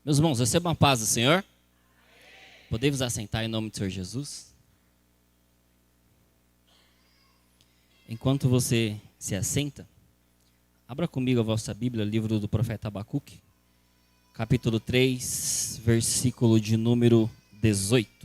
Meus irmãos, recebam a paz do Senhor. Podemos assentar em nome do Senhor Jesus? Enquanto você se assenta, abra comigo a vossa Bíblia, livro do profeta Abacuque, capítulo 3, versículo de número 18.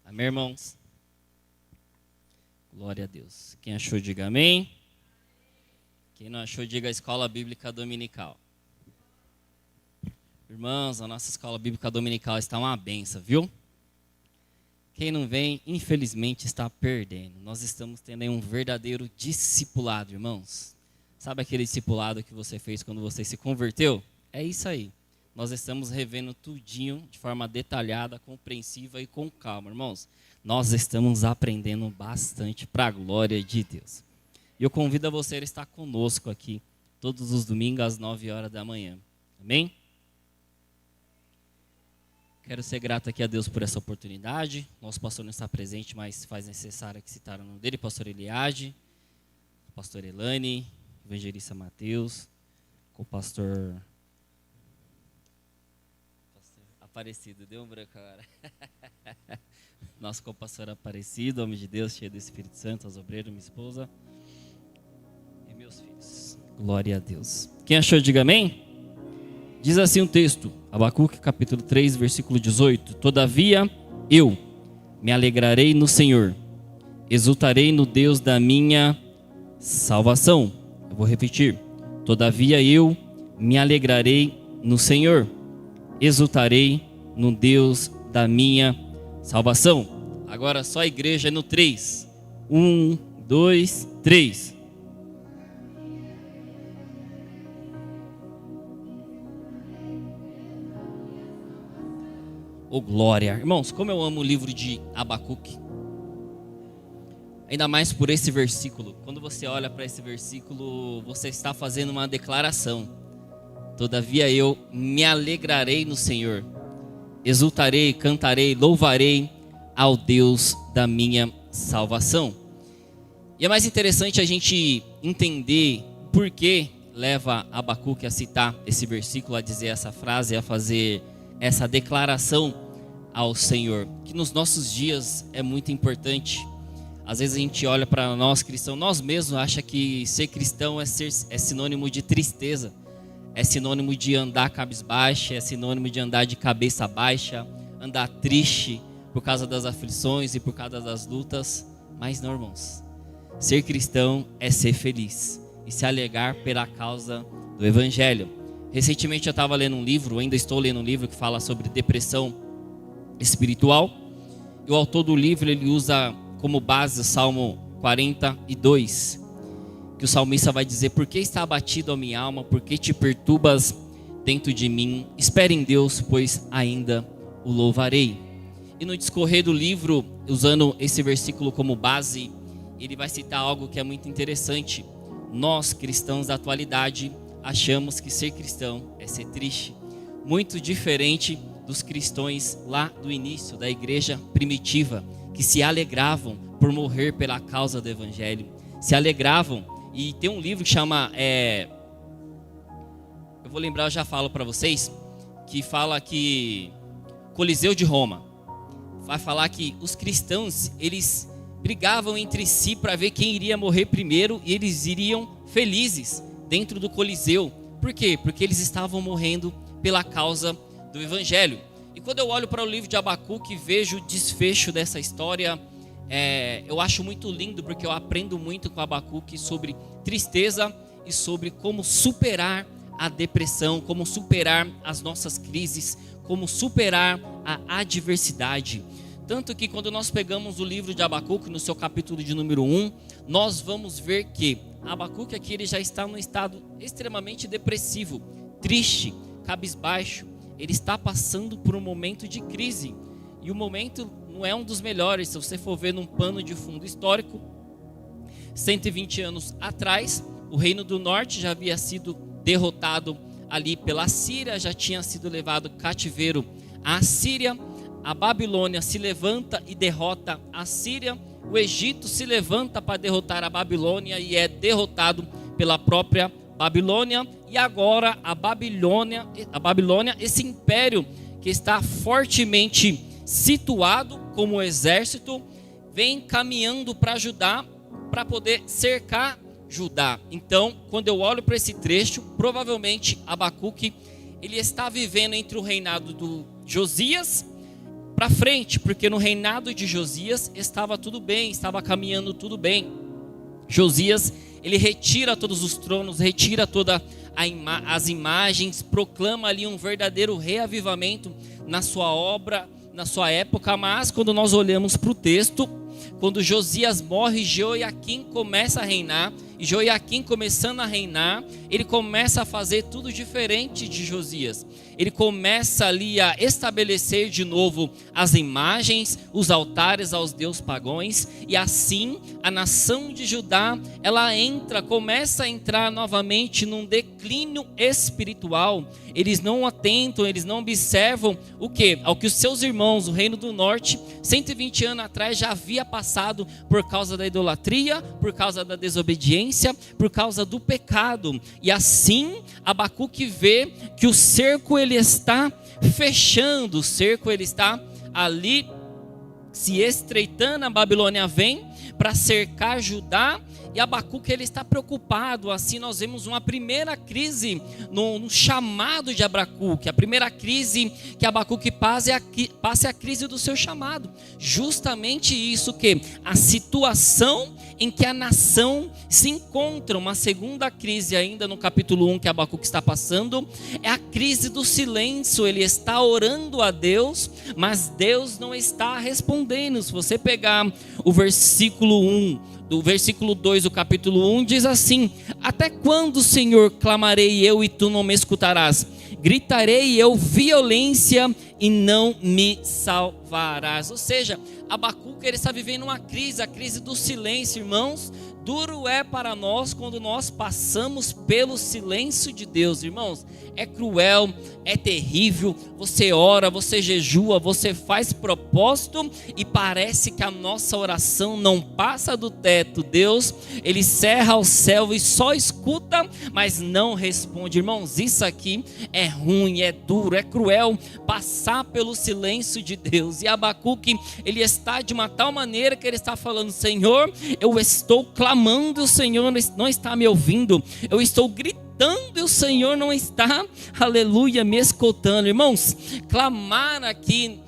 Amém, irmãos? Glória a Deus. Quem achou, diga amém. Quem não achou, diga Escola Bíblica Dominical. Irmãos, a nossa Escola Bíblica Dominical está uma benção, viu? Quem não vem, infelizmente, está perdendo. Nós estamos tendo aí um verdadeiro discipulado, irmãos. Sabe aquele discipulado que você fez quando você se converteu? É isso aí. Nós estamos revendo tudinho de forma detalhada, compreensiva e com calma, irmãos. Nós estamos aprendendo bastante para a glória de Deus. E eu convido a você a estar conosco aqui todos os domingos às 9 horas da manhã. Amém? Quero ser grato aqui a Deus por essa oportunidade. Nosso pastor não está presente, mas faz necessário que citar o nome dele, pastor Eliade, pastor Elane, evangelista Mateus, com o pastor Aparecido, deu um branco agora. Nosso co-pastor Aparecido, homem de Deus, cheio do Espírito Santo, aos obreiros, minha esposa e meus filhos. Glória a Deus. Quem achou, diga amém. Diz assim um texto, Abacuque capítulo 3, versículo 18. Todavia eu me alegrarei no Senhor, exultarei no Deus da minha salvação. Eu vou repetir. Todavia eu me alegrarei no Senhor, exultarei no Deus da minha salvação. Agora só a igreja no 3. 1, 2, 3. Oh, glória. Irmãos, como eu amo o livro de Abacuque. Ainda mais por esse versículo. Quando você olha para esse versículo, você está fazendo uma declaração. Todavia eu me alegrarei no Senhor, exultarei, cantarei, louvarei ao Deus da minha salvação. E é mais interessante a gente entender por que leva Abacuque a citar esse versículo, a dizer essa frase, a fazer essa declaração ao Senhor, que nos nossos dias é muito importante. Às vezes a gente olha para nós cristãos, nós mesmos achamos que ser cristão é sinônimo de tristeza. É sinônimo de andar cabisbaixa, é sinônimo de andar de cabeça baixa, andar triste por causa das aflições e por causa das lutas. Mas não, irmãos. Ser cristão é ser feliz e se alegrar pela causa do Evangelho. Recentemente eu estava lendo um livro, ainda estou lendo um livro que fala sobre depressão espiritual. E o autor do livro ele usa como base o Salmo 42. Que o salmista vai dizer: por que está abatido a minha alma? Por que te perturbas dentro de mim? Espere em Deus, pois ainda o louvarei. E no discorrer do livro, usando esse versículo como base, ele vai citar algo que é muito interessante. Nós, cristãos da atualidade, achamos que ser cristão é ser triste. Muito diferente dos cristãos lá do início, da igreja primitiva, que se alegravam por morrer pela causa do Evangelho. Se alegravam. E tem um livro que chama, eu vou lembrar, eu já falo para vocês, que fala que Coliseu de Roma. Vai falar que os cristãos, eles brigavam entre si para ver quem iria morrer primeiro e eles iriam felizes dentro do Coliseu. Por quê? Porque eles estavam morrendo pela causa do Evangelho. E quando eu olho para o livro de Abacuque e vejo o desfecho dessa história, eu acho muito lindo, porque eu aprendo muito com Abacuque sobre tristeza e sobre como superar a depressão, como superar as nossas crises, como superar a adversidade. Tanto que quando nós pegamos o livro de Abacuque, no seu capítulo de número 1, nós vamos ver que Abacuque aqui ele já está num estado extremamente depressivo, triste, cabisbaixo. Ele está passando por um momento de crise. E o momento não é um dos melhores. Se você for ver num pano de fundo histórico, 120 anos atrás, o Reino do Norte já havia sido derrotado ali pela Síria, já tinha sido levado cativeiro à Síria. A Babilônia se levanta e derrota a Síria. O Egito se levanta para derrotar a Babilônia e é derrotado pela própria Babilônia. E agora a Babilônia, esse império que está fortemente situado como exército, vem caminhando para Judá, para poder cercar Judá. Então, quando eu olho para esse trecho, provavelmente Abacuque ele está vivendo entre o reinado do Josias para frente, porque no reinado de Josias estava tudo bem, estava caminhando tudo bem. Josias, ele retira todos os tronos, retira todas as imagens, proclama ali um verdadeiro reavivamento na sua obra, na sua época. Mas quando nós olhamos para o texto, quando Josias morre, Joiaquim começa a reinar. E Joiaquim começando a reinar, ele começa a fazer tudo diferente de Josias. Ele começa ali a estabelecer de novo as imagens, os altares aos deuses pagãos. E assim a nação de Judá, ela começa a entrar novamente num declínio espiritual. Eles não atentam, eles não observam o quê? Ao que os seus irmãos, o Reino do Norte, 120 anos atrás já havia passado por causa da idolatria, por causa da desobediência, por causa do pecado. E assim Abacuque vê que o cerco ele está fechando, o cerco ele está ali se estreitando. A Babilônia vem para cercar Judá e Abacuque ele está preocupado. Assim nós vemos uma primeira crise no chamado de Abacuque. A primeira crise que Abacuque passa é a crise do seu chamado. Justamente isso, que a situação em que a nação se encontra. Uma segunda crise ainda no capítulo 1 que Abacuque está passando é a crise do silêncio. Ele está orando a Deus, mas Deus não está respondendo. Se você pegar o versículo 1, do versículo 2 do capítulo 1, diz assim: até quando, Senhor, clamarei eu e tu não me escutarás? Gritarei eu violência e não me salvarás. Ou seja, Abacuque ele está vivendo uma crise, a crise do silêncio, irmãos. Duro é para nós quando nós passamos pelo silêncio de Deus, irmãos. É cruel, é terrível. Você ora, você jejua, você faz propósito e parece que a nossa oração não passa do teto. Deus, ele cerra o céu e só escuta, mas não responde. Irmãos, isso aqui é ruim, é duro, é cruel passar pelo silêncio de Deus. E Abacuque, ele está de uma tal maneira que ele está falando: Senhor, eu estou clamando, o Senhor não está me ouvindo. Eu estou gritando e o Senhor não está, aleluia, me escutando. Irmãos, clamar aqui,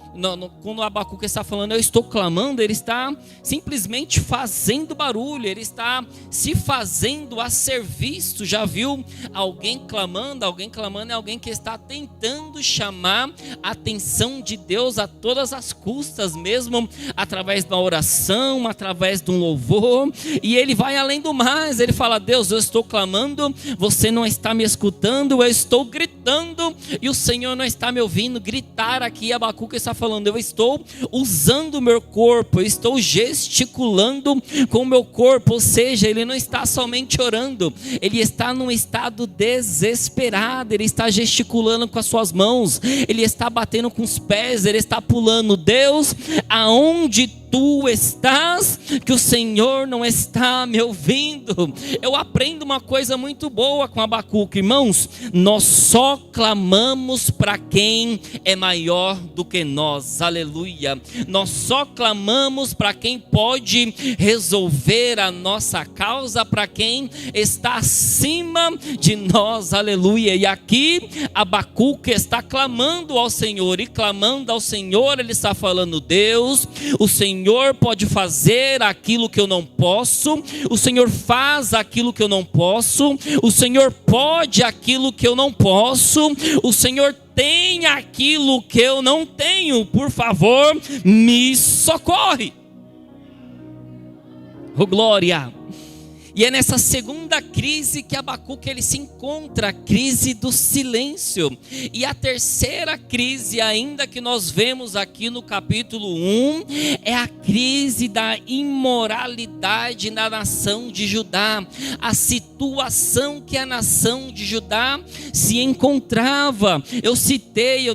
quando o Abacuque está falando, eu estou clamando, ele está simplesmente fazendo barulho, ele está se fazendo a ser visto. Já viu alguém clamando? Alguém clamando é alguém que está tentando chamar a atenção de Deus a todas as custas, mesmo através da oração, através de um louvor. E ele vai além do mais, ele fala: Deus, eu estou clamando, você não está me escutando, eu estou gritando e o Senhor não está me ouvindo. Gritar aqui, Abacuque está falando: eu estou usando o meu corpo, eu estou gesticulando com o meu corpo. Ou seja, ele não está somente orando, ele está num estado desesperado. Ele está gesticulando com as suas mãos, ele está batendo com os pés, ele está pulando: Deus, aonde tu estás, que o Senhor não está me ouvindo? Eu aprendo uma coisa muito boa com Abacuque, irmãos: nós só clamamos para quem é maior do que nós, aleluia. Nós só clamamos para quem pode resolver a nossa causa, para quem está acima de nós, aleluia. E aqui Abacuque está clamando ao Senhor, e clamando ao Senhor ele está falando: Deus, o Senhor Senhor pode fazer aquilo que eu não posso, o Senhor faz aquilo que eu não posso, o Senhor pode aquilo que eu não posso, o Senhor tem aquilo que eu não tenho, por favor, me socorre. Oh, glória! E é nessa segunda crise que Abacuque ele se encontra, a crise do silêncio. E a terceira crise ainda que nós vemos aqui no capítulo 1, é a crise da imoralidade na nação de Judá. A situação que a nação de Judá se encontrava. Eu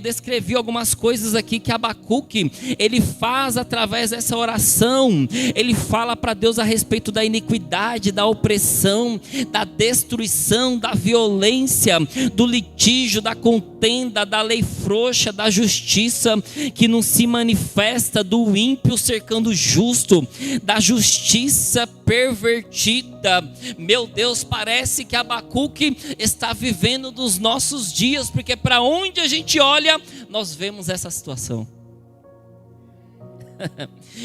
descrevi algumas coisas aqui que Abacuque, ele faz através dessa oração. Ele fala para Deus a respeito da iniquidade, da opressão, da destruição, da violência, do litígio, da contenda, da lei frouxa, da justiça que não se manifesta, do ímpio cercando o justo, da justiça pervertida. Meu Deus, parece que Abacuque está vivendo dos nossos dias, porque para onde a gente olha, nós vemos essa situação.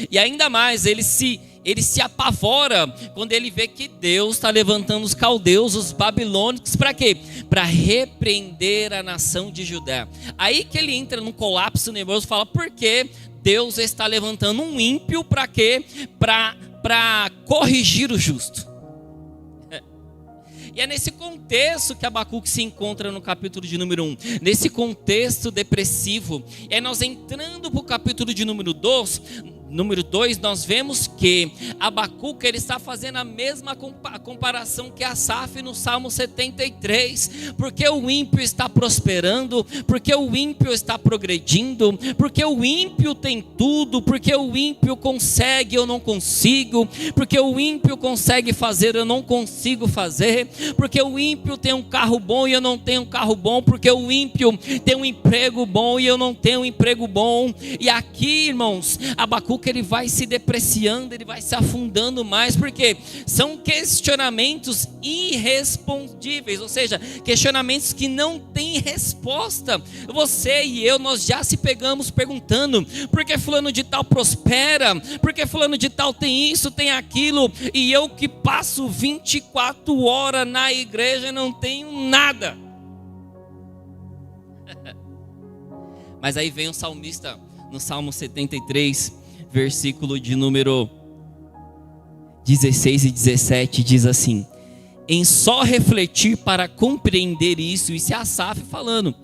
E ainda mais, ele se apavora quando ele vê que Deus está levantando os caldeus, os babilônicos, para quê? Para repreender a nação de Judá. Aí que ele entra num colapso nervoso e fala, por que Deus está levantando um ímpio para quê? Para corrigir o justo. E é nesse contexto que Abacuque se encontra no capítulo de número 1. Nesse contexto depressivo. E aí nós entrando para o capítulo de número 2, nós vemos que Abacuque ele está fazendo a mesma comparação que Asaf no Salmo 73. Porque o ímpio está prosperando, porque o ímpio está progredindo, porque o ímpio tem tudo, porque o ímpio consegue, eu não consigo, porque o ímpio consegue fazer, eu não consigo fazer, porque o ímpio tem um carro bom e eu não tenho um carro bom, porque o ímpio tem um emprego bom e eu não tenho um emprego bom. E aqui, irmãos, Abacuque ele vai se depreciando, ele vai se afundando mais, porque são questionamentos irrespondíveis, ou seja, questionamentos que não têm resposta. Você e eu, nós já se pegamos perguntando, por que fulano de tal prospera? Por que fulano de tal tem isso, tem aquilo, e eu que passo 24 horas na igreja não tenho nada? Mas aí vem o salmista no Salmo 73, versículo de número 16 e 17, diz assim: em só refletir para compreender isso é Asaf falando,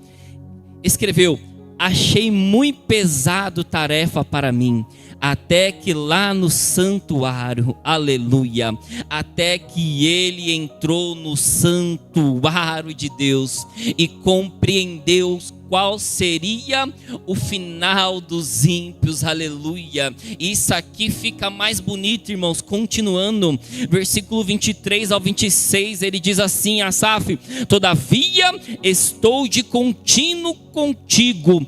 escreveu, achei muito pesado tarefa para mim, até que lá no santuário, aleluia, até que ele entrou no santuário de Deus e compreendeu qual seria o final dos ímpios, aleluia. Isso aqui fica mais bonito, irmãos, continuando, versículo 23 ao 26, ele diz assim, Asaf, todavia estou de contínuo contigo,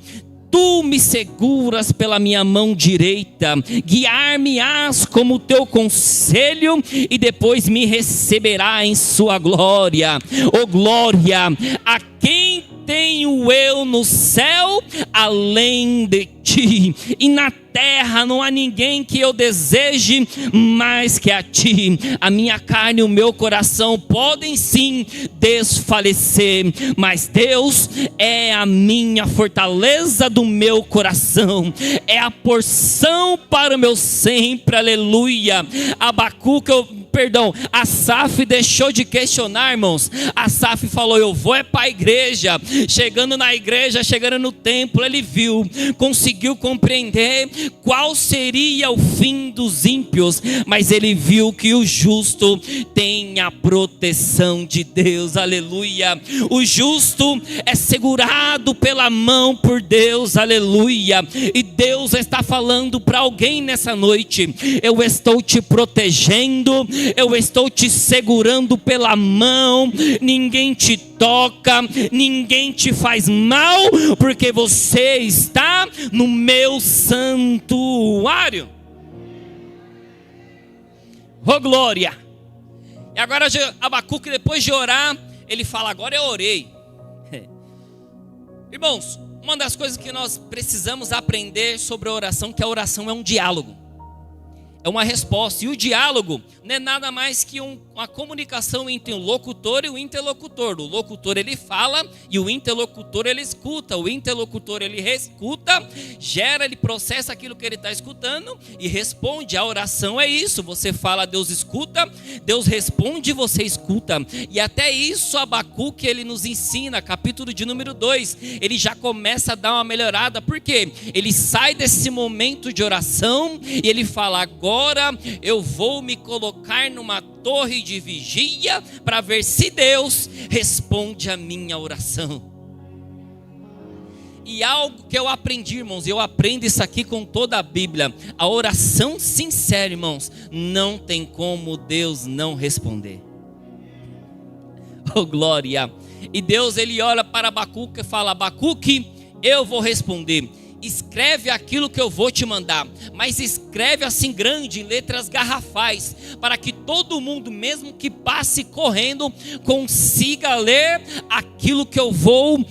tu me seguras pela minha mão direita, guiar-me-ás como teu conselho, e depois me receberá em sua glória. Oh glória, a quem tenho eu no céu além de ti, e na terra não há ninguém que eu deseje mais que a ti. A minha carne e o meu coração podem sim desfalecer, mas Deus é a minha fortaleza do meu coração, é a porção para o meu sempre, aleluia. Asaf deixou de questionar, irmãos. Asaf falou, eu vou para a igreja. Chegando na igreja, chegando no templo, ele viu, conseguiu compreender qual seria o fim dos ímpios, mas ele viu que o justo tem a proteção de Deus, aleluia. O justo é segurado pela mão por Deus, aleluia. E Deus está falando para alguém nessa noite, eu estou te protegendo, eu estou te segurando pela mão, ninguém te toca, ninguém te faz mal, porque você está no meu santuário. Oh glória! E agora Abacuque, depois de orar, ele fala, agora eu orei. Irmãos, uma das coisas que nós precisamos aprender sobre a oração, que a oração é um diálogo. é uma resposta. E o diálogo não é nada mais que uma comunicação entre o locutor e o interlocutor. O locutor ele fala e o interlocutor ele escuta. O interlocutor ele escuta, ele processa aquilo que ele está escutando e responde. A oração é isso. Você fala, Deus escuta, Deus responde, você escuta. E até isso Abacuque ele nos ensina, capítulo de número 2. Ele já começa a dar uma melhorada. Por quê? Ele sai desse momento de oração e ele fala, agora eu vou me colocar numa torre de vigia para ver se Deus responde a minha oração. E algo que eu aprendi, irmãos, eu aprendo isso aqui com toda a Bíblia. A oração sincera, irmãos, não tem como Deus não responder. Oh glória! E Deus ele olha para Abacuque e fala, Abacuque, eu vou responder. Escreve aquilo que eu vou te mandar, mas escreve assim grande, em letras garrafais, para que todo mundo, mesmo que passe correndo, consiga ler aquilo que eu vou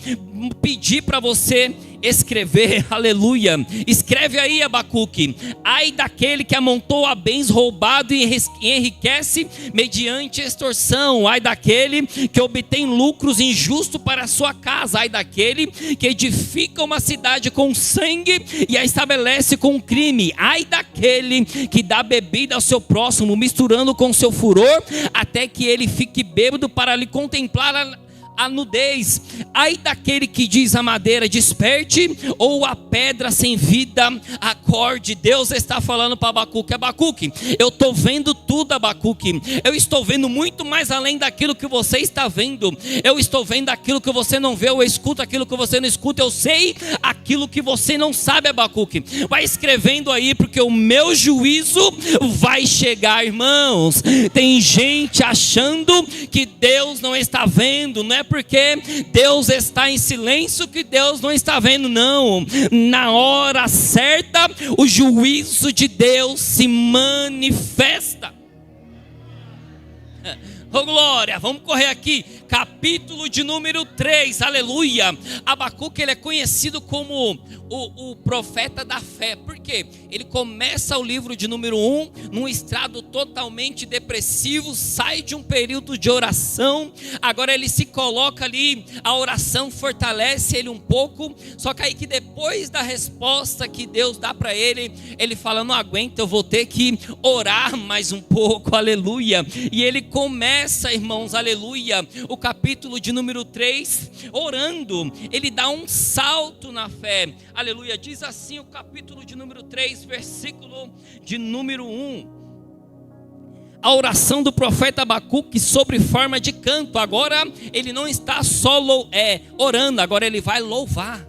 pedir para você escrever. Aleluia. Escreve aí, Abacuque: ai daquele que amontoa bens roubado e enriquece mediante extorsão. Ai daquele que obtém lucros injustos para a sua casa. Ai daquele que edifica uma cidade com sangue e a estabelece com crime. Ai daquele que dá bebida ao seu próximo, misturando com seu furor, até que ele fique bêbado para lhe contemplar a nudez. Ai daquele que diz a madeira desperte, ou a pedra sem vida acorde. Deus está falando para Abacuque: Abacuque, eu estou vendo tudo, Abacuque. Eu estou vendo muito mais além daquilo que você está vendo. Eu estou vendo aquilo que você não vê. Eu escuto aquilo que você não escuta. Eu sei aquilo que você não sabe, Abacuque. Vai escrevendo aí, porque o meu juízo vai chegar, irmãos. Tem gente achando que Deus não está vendo. Não é porque Deus está em silêncio que Deus não está vendo, não. Na hora certa, o juízo de Deus se manifesta. Oh glória, vamos correr aqui, capítulo de número 3, aleluia. Abacuque ele é conhecido como o profeta da fé. Por quê? Ele começa o livro de número 1 num estado totalmente depressivo, sai de um período de oração, agora ele se coloca ali, a oração fortalece ele um pouco, só que aí que depois da resposta que Deus dá para ele, ele fala: não aguento, eu vou ter que orar mais um pouco, aleluia. E ele começa, irmãos, aleluia, o capítulo de número 3, orando, ele dá um salto na fé, aleluia. Diz assim o capítulo de número 3, versículo de número 1. A oração do profeta Abacuque sobre forma de canto. Agora ele não está só orando, agora ele vai louvar.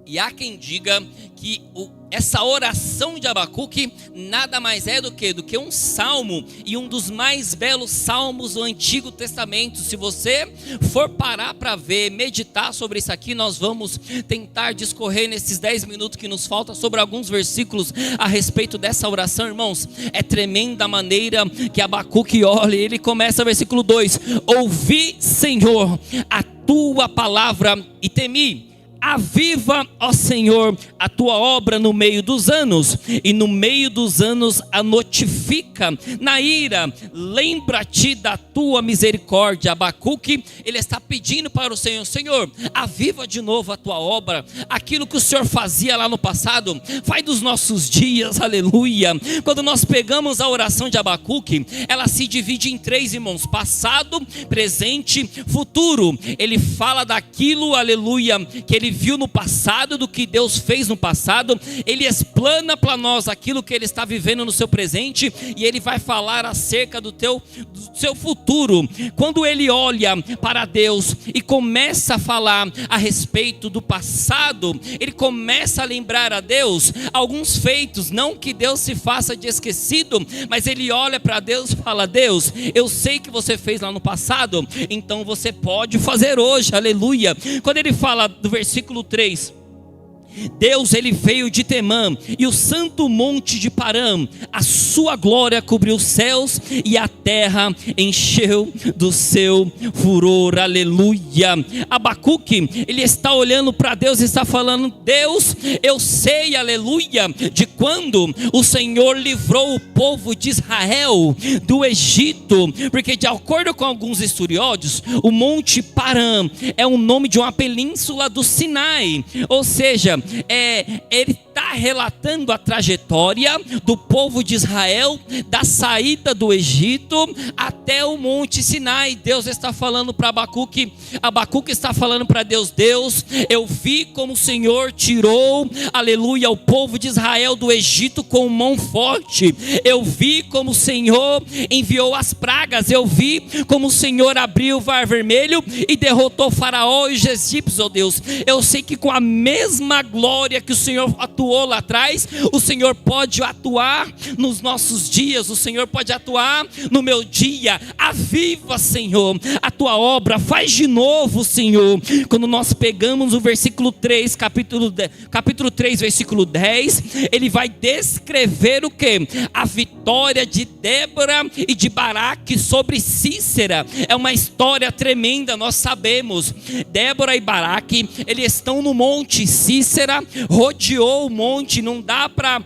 E há quem diga que essa oração de Abacuque nada mais é do que um salmo, e um dos mais belos salmos do Antigo Testamento. Se você for parar para ver, meditar sobre isso aqui, nós vamos tentar discorrer nesses 10 minutos que nos falta sobre alguns versículos a respeito dessa oração, irmãos. É tremenda a maneira que Abacuque olha. Ele começa versículo 2: ouvi, Senhor, a tua palavra e temi. Aviva, ó Senhor, a tua obra no meio dos anos, e no meio dos anos a notifica. Na ira, lembra-te da tua misericórdia. Abacuque, ele está pedindo para o Senhor: Senhor, aviva de novo a tua obra, aquilo que o Senhor fazia lá no passado, faz dos nossos dias, aleluia. Quando nós pegamos a oração de Abacuque, ela se divide em 3, irmãos: passado, presente, futuro. Ele fala daquilo, aleluia, que ele viu no passado, do que Deus fez no passado. Ele explana para nós aquilo que ele está vivendo no seu presente, e ele vai falar acerca do seu futuro. Quando ele olha para Deus e começa a falar a respeito do passado, ele começa a lembrar a Deus alguns feitos, não que Deus se faça de esquecido, mas ele olha para Deus e fala: Deus, eu sei que você fez lá no passado, então você pode fazer hoje, aleluia. Quando ele fala do versículo 3: Deus, ele veio de Temã e o santo monte de Parã, a sua glória cobriu os céus e a terra encheu do seu furor. Aleluia. Abacuque, ele está olhando para Deus e está falando: Deus, eu sei, aleluia, de quando o Senhor livrou o povo de Israel do Egito, porque de acordo com alguns estudiosos, o monte Parã é o nome de uma península do Sinai, ou seja, ele está relatando a trajetória do povo de Israel, da saída do Egito até o monte Sinai. Deus está falando para Abacuque, Abacuque está falando para Deus: Deus, eu vi como o Senhor tirou, aleluia, o povo de Israel do Egito com mão forte, eu vi como o Senhor enviou as pragas, eu vi como o Senhor abriu o mar vermelho e derrotou Faraó e os egípcios. Oh Deus, eu sei que com a mesma glória que o Senhor atuou lá atrás, o Senhor pode atuar nos nossos dias, o Senhor pode atuar no meu dia. Aviva, Senhor, a tua obra, faz de novo, Senhor. Quando nós pegamos o versículo 3, capítulo 3, versículo 10, ele vai descrever o que? A vitória de Débora e de Baraque sobre Sísera. É uma história tremenda, nós sabemos. Débora e Baraque, eles estão no monte. Sísera rodeou o monte, não dá para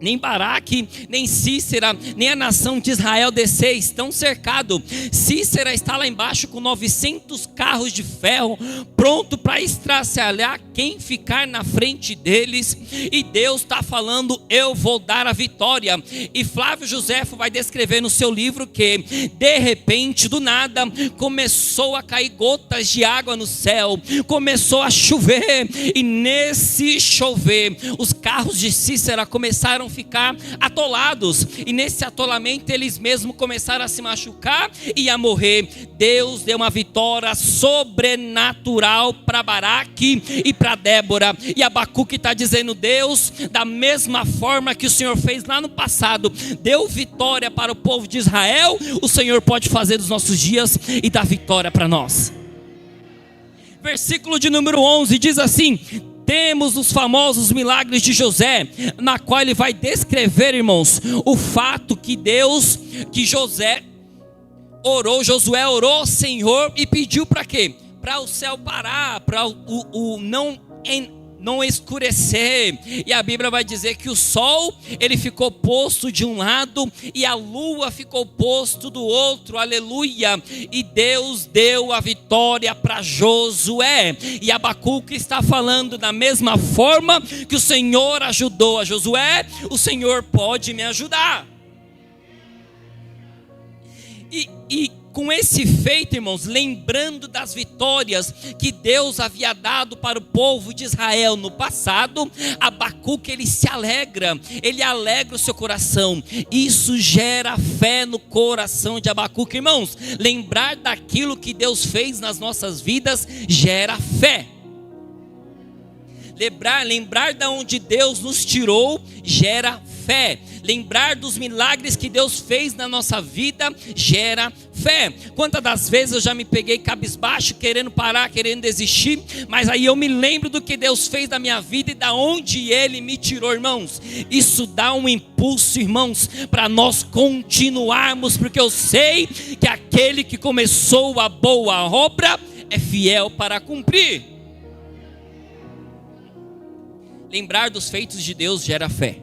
nem Baraque, nem Sísera, nem a nação de Israel descer, estão cercados. Sísera está lá embaixo com 900 carros de ferro, pronto para estraçalhar quem ficar na frente deles. E Deus está falando: eu vou dar a vitória. E Flávio Josefo vai descrever no seu livro que, de repente, do nada, começou a cair gotas de água no céu, começou a chover, e nesse chover, os carros de Sísera começaram a ficar atolados, e nesse atolamento eles mesmos começaram a se machucar e a morrer. Deus deu uma vitória sobrenatural para Baraque e para Débora. E Abacuque está dizendo: Deus, da mesma forma que o Senhor fez lá no passado, deu vitória para o povo de Israel, o Senhor pode fazer dos nossos dias e dar vitória para nós. Versículo de número 11 diz assim: temos os famosos milagres de José, na qual ele vai descrever, irmãos, o fato que Josué orou ao Senhor e pediu para quê? Para o céu parar, para o não escurecer. E a Bíblia vai dizer que o sol, ele ficou posto de um lado e a lua ficou posto do outro. Aleluia. E Deus deu a vitória para Josué. E Abacuque está falando: da mesma forma que o Senhor ajudou a Josué, o Senhor pode me ajudar. E com esse feito, irmãos, lembrando das vitórias que Deus havia dado para o povo de Israel no passado, Abacuque, ele se alegra, ele alegra o seu coração. Isso gera fé no coração de Abacuque, irmãos. Lembrar daquilo que Deus fez nas nossas vidas gera fé. Lembrar de onde Deus nos tirou gera fé. Lembrar dos milagres que Deus fez na nossa vida gera fé. Quantas das vezes eu já me peguei cabisbaixo, querendo parar, querendo desistir, mas aí eu me lembro do que Deus fez na minha vida e da onde Ele me tirou, irmãos. Isso dá um impulso, irmãos, para nós continuarmos, porque eu sei que aquele que começou a boa obra é fiel para cumprir. Lembrar dos feitos de Deus gera fé.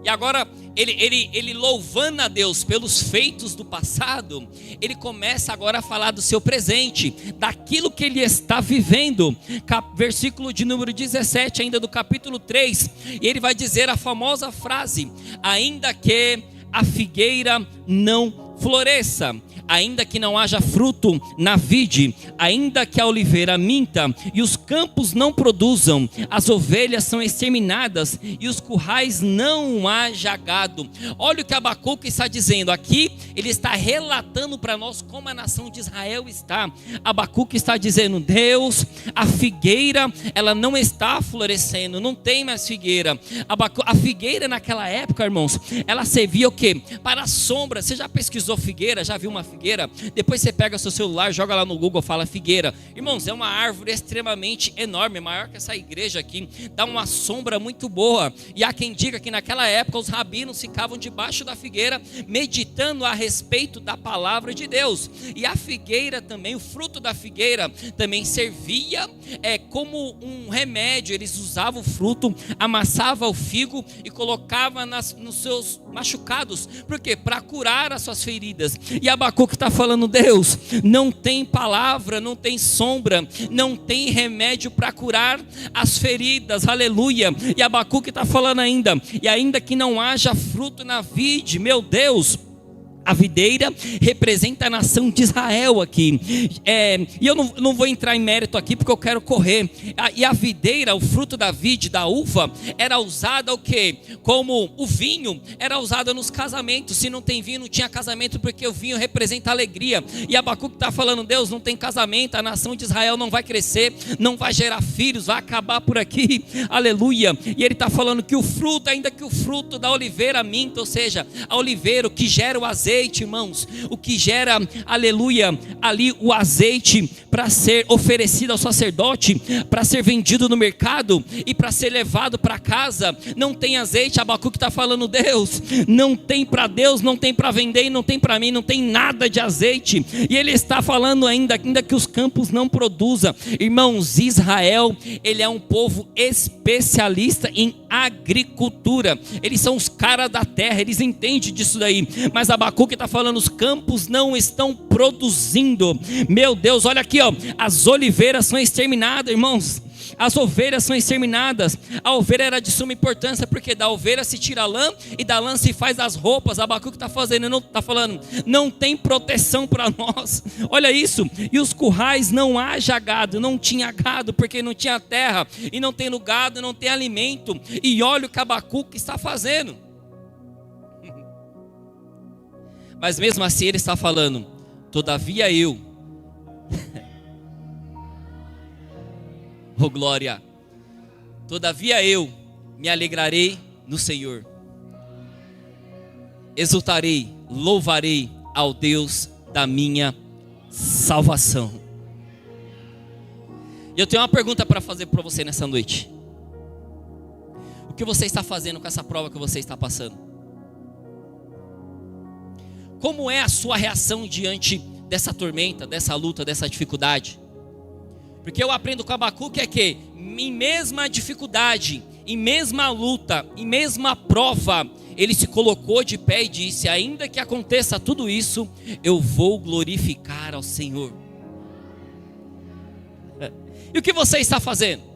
E agora, ele louvando a Deus pelos feitos do passado, ele começa agora a falar do seu presente, daquilo que ele está vivendo. Versículo de número 17 ainda do capítulo 3, e ele vai dizer a famosa frase: ainda que a figueira não floresça, ainda que não haja fruto na vide, ainda que a oliveira minta e os campos não produzam, as ovelhas são exterminadas e os currais não haja gado. Olha o que Abacuque está dizendo aqui. Ele está relatando para nós como a nação de Israel está. Abacuque está dizendo: Deus, a figueira, ela não está florescendo, não tem mais figueira. A figueira naquela época, irmãos, ela servia o quê? Para a sombra. Você já pesquisou figueira? Já viu uma figueira? figueira. Depois você pega seu celular, joga lá no Google, fala figueira. Irmãos, é uma árvore extremamente enorme, maior que essa igreja aqui. Dá uma sombra muito boa. E há quem diga que naquela época os rabinos ficavam debaixo da figueira, meditando a respeito da palavra de Deus. E a figueira também, o fruto da figueira também servia como um remédio. Eles usavam o fruto, amassavam o figo e colocavam nos seus machucados. Por quê? Para curar as suas feridas. E Abacuque está falando: Deus, não tem palavra, não tem sombra, não tem remédio para curar as feridas, aleluia. E Abacuque está falando ainda: e ainda que não haja fruto na vide, meu Deus. A videira representa a nação de Israel aqui. E eu não vou entrar em mérito aqui porque eu quero correr. E a videira, o fruto da vide, da uva, era usada o quê? Como o vinho era usado nos casamentos. Se não tem vinho, não tinha casamento, porque o vinho representa alegria. E Abacuque está falando: Deus, não tem casamento, a nação de Israel não vai crescer, não vai gerar filhos, vai acabar por aqui, aleluia. E ele está falando que o fruto, ainda que o fruto da oliveira minta, ou seja, a oliveira, o que gera o azeite, irmãos, o que gera, aleluia, ali o azeite para ser oferecido ao sacerdote, para ser vendido no mercado e para ser levado para casa, não tem azeite. Abacuque está falando: Deus, não tem para Deus, não tem para vender e não tem para mim, não tem nada de azeite. E ele está falando ainda que os campos não produzam. Irmãos, Israel, ele é um povo especialista em agricultura, eles são os caras da terra, eles entendem disso daí. Mas Abacuque está falando: os campos não estão produzindo. Meu Deus, olha aqui, ó, as oliveiras são exterminadas, irmãos. As ovelhas são exterminadas. A ovelha era de suma importância, porque da ovelha se tira a lã e da lã se faz as roupas. Abacuque está falando: não tem proteção para nós. Olha isso. E os currais não haja gado, não tinha gado porque não tinha terra, e não tem no gado, não tem alimento. E olha o que Abacuque está fazendo. Mas mesmo assim ele está falando: todavia eu oh glória, todavia eu me alegrarei no Senhor, exultarei, louvarei ao Deus da minha salvação. E eu tenho uma pergunta para fazer para você nessa noite: o que você está fazendo com essa prova que você está passando? Como é a sua reação diante dessa tormenta, dessa luta, dessa dificuldade? Porque eu aprendo com Abacuque que em mesma dificuldade, em mesma luta, em mesma prova, ele se colocou de pé e disse: ainda que aconteça tudo isso, eu vou glorificar ao Senhor. E o que você está fazendo?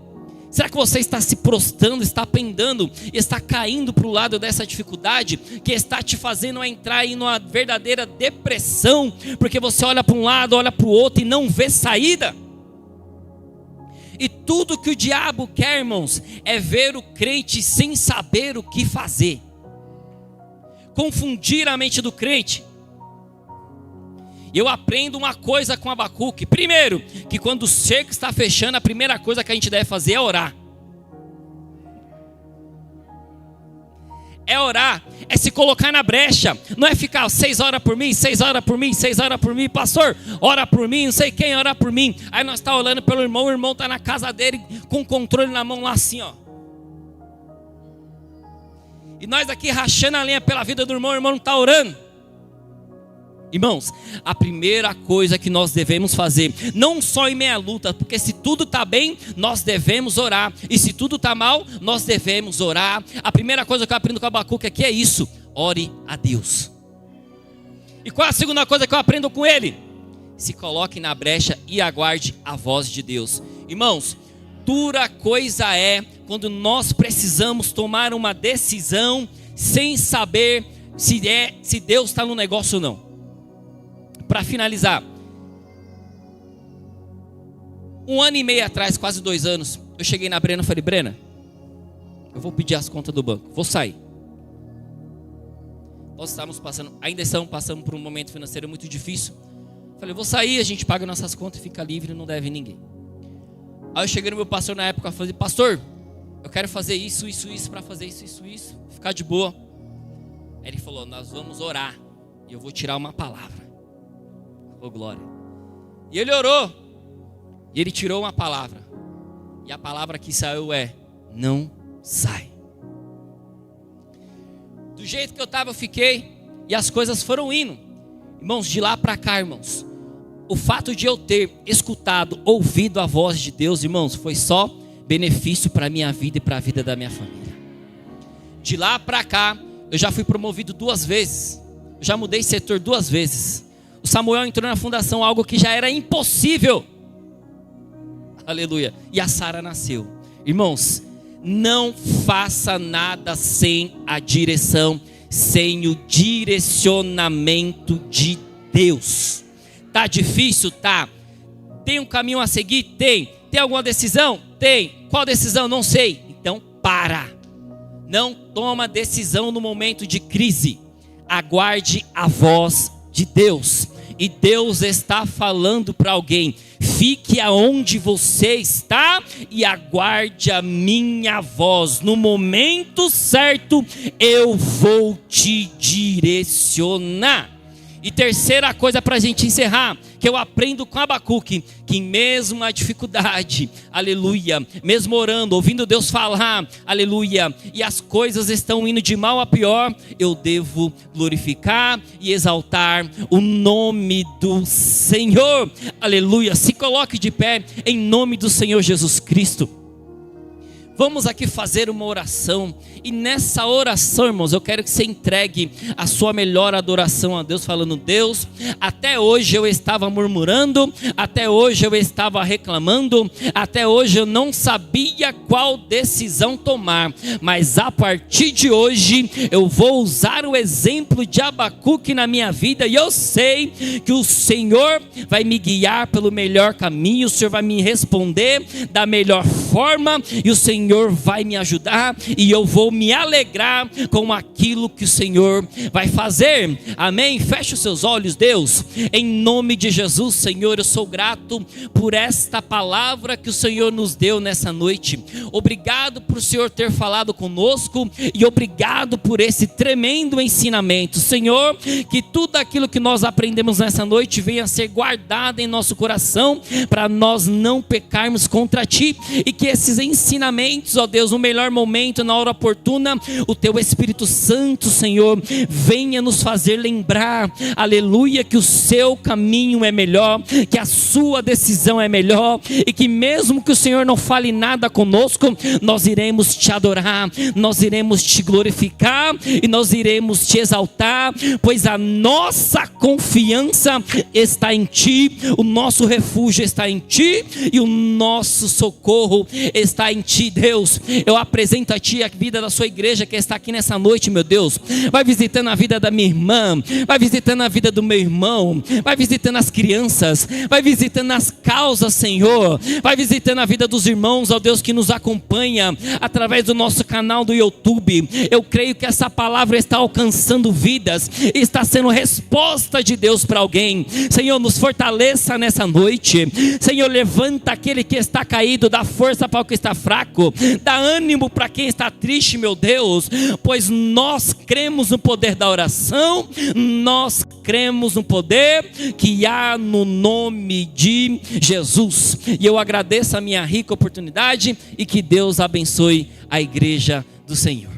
Será que você está se prostrando, está pendendo, está caindo para o lado dessa dificuldade, que está te fazendo entrar em uma verdadeira depressão, porque você olha para um lado, olha para o outro e não vê saída? E tudo que o diabo quer, irmãos, é ver o crente sem saber o que fazer, confundir a mente do crente. Eu aprendo uma coisa com Abacuque: primeiro, que quando o cerco está fechando, a primeira coisa que a gente deve fazer é orar. É orar, é se colocar na brecha. Não é ficar 6 horas por mim, 6 horas por mim, 6 horas por mim. Pastor, ora por mim, não sei quem ora por mim. Aí nós estamos orando pelo irmão, o irmão está na casa dele com o controle na mão lá assim, ó. E nós aqui rachando a lenha pela vida do irmão, o irmão não está orando. Irmãos, a primeira coisa que nós devemos fazer, não só em meia luta, porque se tudo está bem, nós devemos orar, e se tudo está mal, nós devemos orar. A primeira coisa que eu aprendo com Abacuque aqui é isso: ore a Deus. E qual é a segunda coisa que eu aprendo com ele? Se coloque na brecha e aguarde a voz de Deus. Irmãos, dura coisa é quando nós precisamos tomar uma decisão sem saber se Deus está no negócio ou não. Para finalizar, 1 ano e meio atrás, quase 2 anos, eu cheguei na Brena e falei: Brena, eu vou pedir as contas do banco, vou sair. Nós ainda estamos passando por um momento financeiro muito difícil. Falei: vou sair, a gente paga nossas contas, fica livre, não deve ninguém. Aí eu cheguei no meu pastor na época e falei: pastor, eu quero fazer isso, para fazer isso, ficar de boa. Aí ele falou: nós vamos orar e eu vou tirar uma palavra. Oh, glória. E ele orou. E ele tirou uma palavra. E a palavra que saiu é: não sai. Do jeito que eu estava, eu fiquei. E as coisas foram indo. Irmãos, de lá para cá, irmãos, o fato de eu ter escutado, ouvido a voz de Deus, irmãos, foi só benefício para a minha vida e para a vida da minha família. De lá para cá, eu já fui promovido 2 vezes. Eu já mudei setor 2 vezes. O Samuel entrou na fundação, algo que já era impossível. Aleluia. E a Sara nasceu. Irmãos, não faça nada sem a direção, sem o direcionamento de Deus. Tá difícil? Tá. Tem um caminho a seguir? Tem. Tem alguma decisão? Tem. Qual decisão? Não sei. Então para. Não toma decisão no momento de crise. Aguarde a voz de Deus. E Deus está falando para alguém: fique aonde você está e aguarde a minha voz. No momento certo eu vou te direcionar. E terceira coisa para a gente encerrar, que eu aprendo com Abacuque, que mesmo a dificuldade, aleluia, mesmo orando, ouvindo Deus falar, aleluia, e as coisas estão indo de mal a pior, eu devo glorificar e exaltar o nome do Senhor, aleluia. Se coloque de pé em nome do Senhor Jesus Cristo. Vamos aqui fazer uma oração. E nessa oração, irmãos, eu quero que você entregue a sua melhor adoração a Deus, falando: Deus, até hoje eu estava murmurando, até hoje eu estava reclamando, até hoje eu não sabia qual decisão tomar, mas a partir de hoje eu vou usar o exemplo de Abacuque na minha vida, e eu sei que o Senhor vai me guiar pelo melhor caminho, o Senhor vai me responder da melhor forma, e o Senhor vai me ajudar, e eu vou me alegrar com aquilo que o Senhor vai fazer. Amém? Feche os seus olhos, Deus, em nome de Jesus. Senhor, eu sou grato por esta palavra que o Senhor nos deu nessa noite. Obrigado por o Senhor ter falado conosco, e obrigado por esse tremendo ensinamento. Senhor, que tudo aquilo que nós aprendemos nessa noite venha a ser guardado em nosso coração, para nós não pecarmos contra Ti, e que esses ensinamentos, ó Deus, no melhor momento, na hora oportuna, o Teu Espírito Santo, Senhor, venha nos fazer lembrar, aleluia, que o Seu caminho é melhor, que a Sua decisão é melhor, e que mesmo que o Senhor não fale nada conosco, nós iremos Te adorar, nós iremos Te glorificar, e nós iremos Te exaltar, pois a nossa confiança está em Ti, o nosso refúgio está em Ti, e o nosso socorro está em Ti. Deus, eu apresento a Ti a vida da Sua igreja que está aqui nessa noite, meu Deus. Vai visitando a vida da minha irmã, vai visitando a vida do meu irmão, vai visitando as crianças, vai visitando as causas, Senhor, vai visitando a vida dos irmãos, ó Deus, que nos acompanha através do nosso canal do YouTube. Eu creio que essa palavra está alcançando vidas, está sendo resposta de Deus para alguém. Senhor, nos fortaleça nessa noite. Senhor, levanta aquele que está caído, dá força para o que está fraco, dá ânimo para quem está triste, meu Deus, pois nós cremos no poder da oração, nós cremos no poder que há no nome de Jesus. E eu agradeço a minha rica oportunidade, e que Deus abençoe a igreja do Senhor.